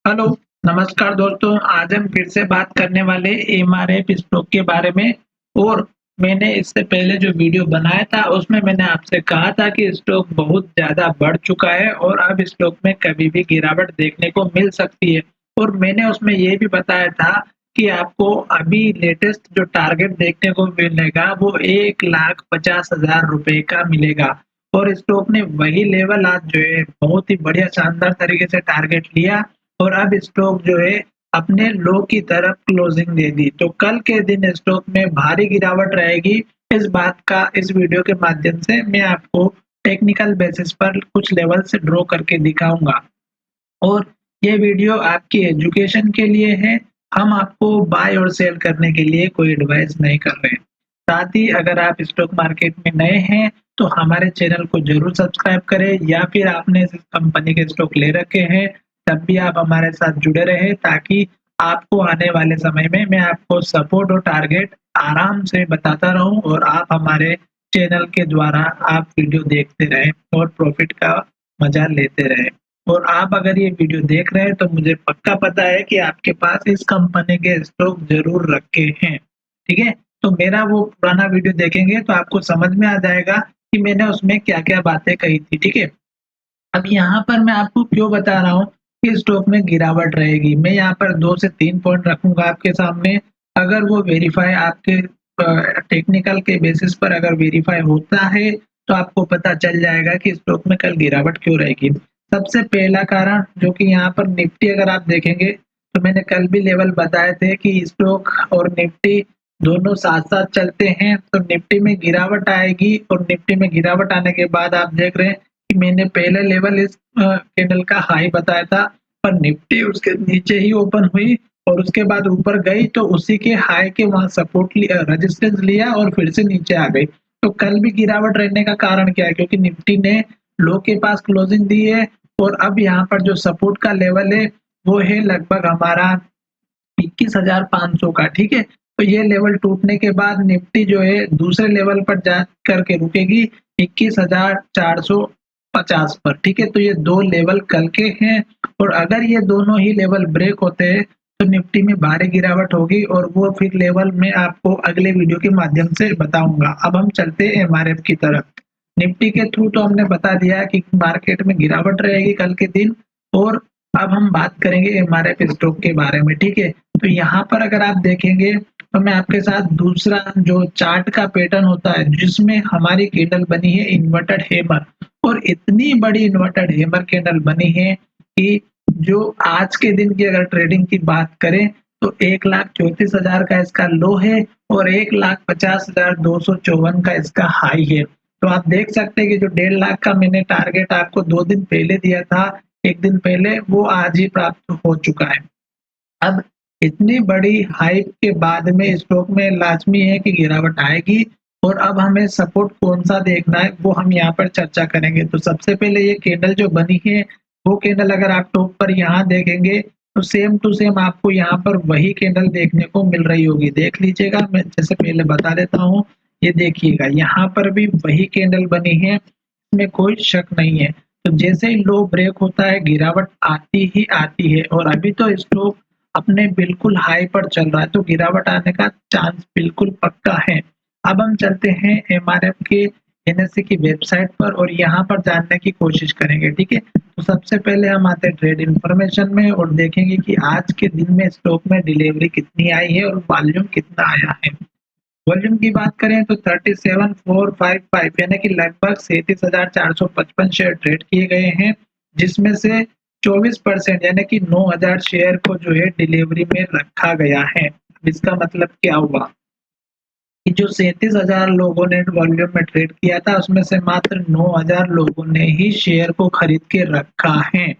Hello, नमस्कार दोस्तों। आज हम फिर से बात करने वाले एमआरएफ स्टॉक के बारे में। और मैंने इससे पहले जो वीडियो बनाया था उसमें मैंने आपसे कहा था कि स्टॉक बहुत ज़्यादा बढ़ चुका है और अब स्टॉक में कभी भी गिरावट देखने को मिल सकती है। और मैंने उसमें ये भी बताया था कि आपको अभी लेटेस्ट जो टारगेट देखने को मिलेगा वो 1,50,000 रुपए का मिलेगा। और स्टॉक ने वही लेवल आज जो है बहुत ही बढ़िया शानदार तरीके से टारगेट लिया और अब स्टॉक जो है अपने लो की तरफ क्लोजिंग दे दी। तो कल के दिन स्टॉक में भारी गिरावट रहेगी। इस बात का इस वीडियो के माध्यम से मैं आपको टेक्निकल बेसिस पर कुछ लेवल से ड्रॉ करके दिखाऊंगा। और ये वीडियो आपकी एजुकेशन के लिए है। हम आपको बाय और सेल करने के लिए कोई एडवाइस नहीं कर रहे हैं। साथ ही अगर आप स्टॉक मार्केट में नए हैं तो हमारे चैनल को जरूर सब्सक्राइब करें, या फिर आपने इस कंपनी के स्टॉक ले रखे हैं तब भी आप हमारे साथ जुड़े रहे, ताकि आपको आने वाले समय में मैं आपको सपोर्ट और टारगेट आराम से बताता रहूं और आप हमारे चैनल के द्वारा आप वीडियो देखते रहें और प्रॉफिट का मजा लेते रहें। और आप अगर ये वीडियो देख रहे हैं तो मुझे पक्का पता है कि आपके पास इस कंपनी के स्टॉक जरूर रखे हैं। ठीक है, तो मेरा वो पुराना वीडियो देखेंगे तो आपको समझ में आ जाएगा कि मैंने उसमें क्या क्या बातें कही थी। ठीक है, अब यहाँ पर मैं आपको क्यों बता रहा हूँ कि स्टॉक में गिरावट रहेगी। मैं यहाँ पर 2 से 3 पॉइंट रखूँगा आपके सामने। अगर वो वेरीफाई आपके टेक्निकल के बेसिस पर अगर वेरीफाई होता है, तो आपको पता चल जाएगा कि स्टॉक में कल गिरावट क्यों रहेगी। सबसे पहला कारण जो कि यहाँ पर निफ्टी अगर आप देखेंगे, तो मैंने कल भी लेवल बताए थे कि स्टॉक और निफ्टी दोनों साथ-साथ चलते हैं, तो निफ्टी में गिरावट आएगी और निफ्टी में गिरावट आने के बाद आप देख रहे हैं कि मैंने पहले लेवल इस कैंडल का हाई बताया था, पर निफ्टी उसके नीचे ही ओपन हुई और उसके बाद ऊपर गई तो उसी के हाई के वहां सपोर्ट लिया, रेजिस्टेंस लिया और फिर से नीचे आ गई। तो कल भी गिरावट रहने का कारण क्या है? क्योंकि निफ्टी ने लो के पास क्लोजिंग दी है और अब यहाँ पर जो सपोर्ट का लेवल है वो है लगभग हमारा 21,500 का। ठीक है, तो ये लेवल टूटने के बाद निफ्टी जो है दूसरे लेवल पर जा करके रुकेगी 21,450 पर। ठीक है, तो ये दो लेवल कल के हैं और अगर ये दोनों ही लेवल ब्रेक होते हैं तो निफ्टी में भारी गिरावट होगी और वो फिर लेवल मैं आपको अगले वीडियो के माध्यम से बताऊंगा। अब हम चलते हैं एमआरएफ की तरफ। निफ्टी के थ्रू तो हमने बता दिया कि मार्केट में गिरावट रहेगी कल के दिन। और अब हम बात करेंगे एमआरएफ स्टॉक के बारे में। ठीक है, तो यहाँ पर अगर आप देखेंगे तो मैं आपके साथ दूसरा जो चार्ट का पैटर्न होता है जिसमें हमारी कैंडल बनी है इन्वर्टेड हैमर, और इतनी बड़ी इन्वर्टेड हैमर कैंडल बनी है कि जो आज के दिन की अगर ट्रेडिंग की बात करें तो 1,34,000 का इसका लो है और 1,50,254 का इसका हाई है। तो आप देख सकते हैं कि जो 1,50,000 का मैंने टारगेट आपको 2 दिन पहले दिया था, एक दिन पहले, वो आज ही प्राप्त हो चुका है। अब इतनी बड़ी हाइप के बाद में स्टॉक में लाज़मी है कि गिरावट आएगी और अब हमें सपोर्ट कौन-सा देखना है वो हम यहाँ पर चर्चा करेंगे। तो सबसे पहले ये कैंडल जो बनी है, वो कैंडल अगर आप टॉप पर यहाँ देखेंगे तो सेम टू सेम आपको यहाँ पर वही कैंडल देखने को मिल रही होगी। देख लीजिएगा, मैं जैसे पहले बता देता हूँ, ये देखिएगा यहाँ पर भी वही कैंडल बनी है, इसमें कोई शक नहीं है। तो जैसे ही लो ब्रेक होता है गिरावट आती ही आती है और अभी तो स्टॉक अपने बिल्कुल हाई पर चल रहा है, तो गिरावट आने का चांस बिल्कुल पक्का है। अब हम चलते हैं एमआरएफ के एनएससी की वेबसाइट पर और यहाँ पर जानने की कोशिश करेंगे। ठीक है, तो सबसे पहले हम आते हैं ट्रेड इन्फॉर्मेशन में और देखेंगे कि आज के दिन में स्टॉक में डिलीवरी कितनी आई है और वॉल्यूम कितना आया है। वॉल्यूम की बात करें तो 37,455 यानी कि लगभग 37,455 शेयर ट्रेड किए गए हैं, जिसमें से 24% यानी कि 9,000 शेयर को जो है डिलीवरी में रखा गया है। अब इसका मतलब क्या हुआ कि जो 37,000 लोगों ने वॉल्यूम में ट्रेड किया था उसमें से मात्र 9,000 लोगों ने ही शेयर को खरीद के रखा है।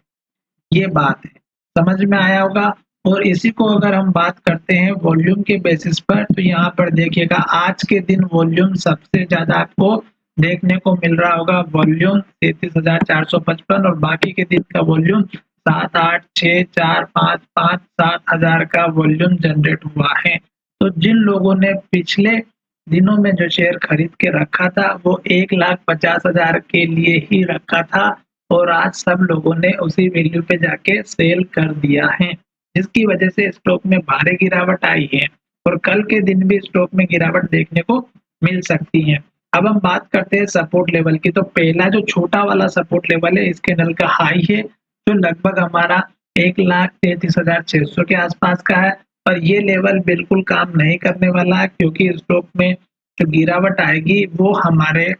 ये बात है, समझ में आया होगा। और इसी को अगर हम बात करते हैं वॉल्यूम के बेसिस पर तो यहाँ पर देखिएगा आज के दिन वॉल्यूम सबसे ज्यादा आपको देखने को मिल रहा होगा, वॉल्यूम 33,455, और बाकी के दिन का वॉल्यूम 7, 8, 6, 4, 5, 5, 7,000 का वॉल्यूम जनरेट हुआ है। तो जिन लोगों ने पिछले दिनों में जो शेयर खरीद के रखा था वो 1,50,000 के लिए ही रखा था और आज सब लोगों ने उसी वैल्यू पे जाके सेल कर दिया है, जिसकी वजह से स्टॉक में भारी गिरावट आई है और कल के दिन भी स्टॉक में गिरावट देखने को मिल सकती है। अब हम बात करते हैं सपोर्ट लेवल की। तो पहला जो छोटा वाला सपोर्ट लेवल है, इस कैंडल का हाई है जो लगभग हमारा 1,33,600 के आसपास का है। और ये लेवल बिल्कुल काम नहीं करने वाला है, क्योंकि स्टॉक में जो गिरावट आएगी वो हमारे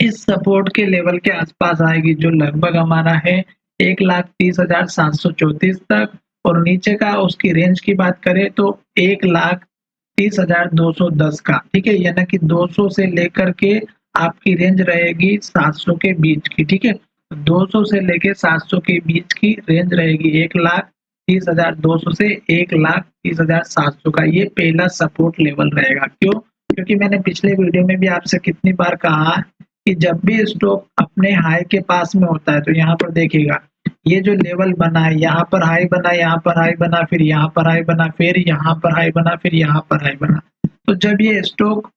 इस सपोर्ट के लेवल के आसपास आएगी, जो लगभग हमारा है 1,30,734 तक। और नीचे का उसकी रेंज की बात करें तो 1,30,210 का, ठीक है, यानी कि 200 से लेकर के आपकी रेंज रहेगी 700 के बीच की, ठीक है। 200 से लेके 700 के बीच की रेंज रहेगी 1,30,200 से 1,30,700 का। ये पहला सपोर्ट लेवल रहेगा। क्यों? क्योंकि मैंने पिछले वीडियो में भी आपसे कितनी बार कहा कि जब भी स्टॉक अपने हाई के पास में होता है, तो यहाँ पर देखिएगा ये जो लेवल बना है, यहाँ पर हाई बना, यहाँ पर हाई बना, फिर यहाँ पर हाई बना, फिर यहाँ पर हाई बना, फिर यहाँ पर हाई बना। तो जब ये स्टॉक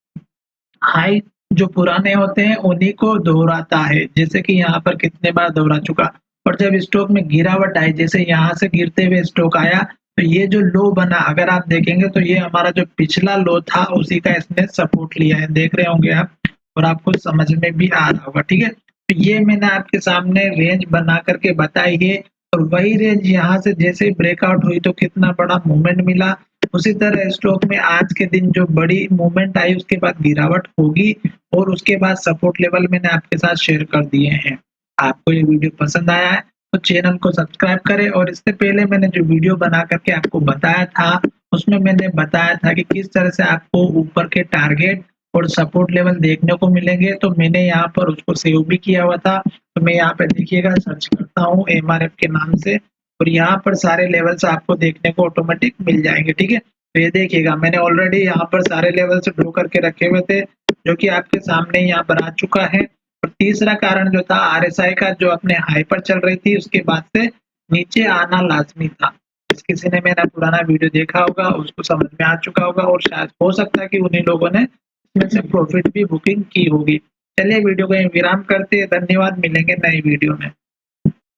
हाई जो पुराने होते हैं उन्हीं को दोहराता है, जैसे कि यहाँ पर कितने बार दोहरा चुका। और जब स्टॉक में गिरावट आई, जैसे यहाँ से गिरते हुए स्टॉक आया, तो ये जो लो बना, अगर आप देखेंगे तो ये हमारा जो पिछला लो था उसी का इसने सपोर्ट लिया है, देख रहे होंगे आप, और आपको समझ में भी आ रहा होगा, ठीक है। तो ये मैंने आपके सामने रेंज बना करके बताई है, और वही रेंज यहाँ से जैसे ही ब्रेकआउट हुई तो कितना बड़ा मूवमेंट मिला। उसी तरह स्टॉक में आज के दिन जो बड़ी मूवमेंट आई उसके बाद गिरावट होगी, और उसके बाद सपोर्ट लेवल मैंने आपके साथ शेयर कर दिए हैं। आपको ये वीडियो पसंद आया है तो चैनल को सब्सक्राइब करें। और इससे पहले मैंने जो वीडियो बना करके आपको बताया था, उसमें मैंने बताया था कि किस तरह से आपको ऊपर के टारगेट और सपोर्ट लेवल देखने को मिलेंगे, तो मैंने यहाँ पर उसको सेव भी किया हुआ था। तो मैं यहाँ पे देखिएगा सर्च करता हूँ MRF के नाम से, और यहाँ पर सारे लेवल्स आपको देखने को ऑटोमेटिक मिल जाएंगे, ठीक है। तो ये देखिएगा मैंने ऑलरेडी यहाँ पर सारे लेवल्स ड्रॉ करके रखे हुए थे, जो कि आपके सामने यहाँ पर आ चुका है। और तीसरा कारण जो था RSI का, जो अपने हाई पर चल रही थी उसके बाद से नीचे आना लाजमी था। किसी ने मेरा पुराना वीडियो देखा होगा उसको समझ में आ चुका होगा, और शायद हो सकता है कि उन्हीं लोगों ने इसमें से प्रॉफिट भी बुकिंग की होगी। चलिए वीडियो को यहीं विराम करते हैं। धन्यवाद, मिलेंगे नई वीडियो में।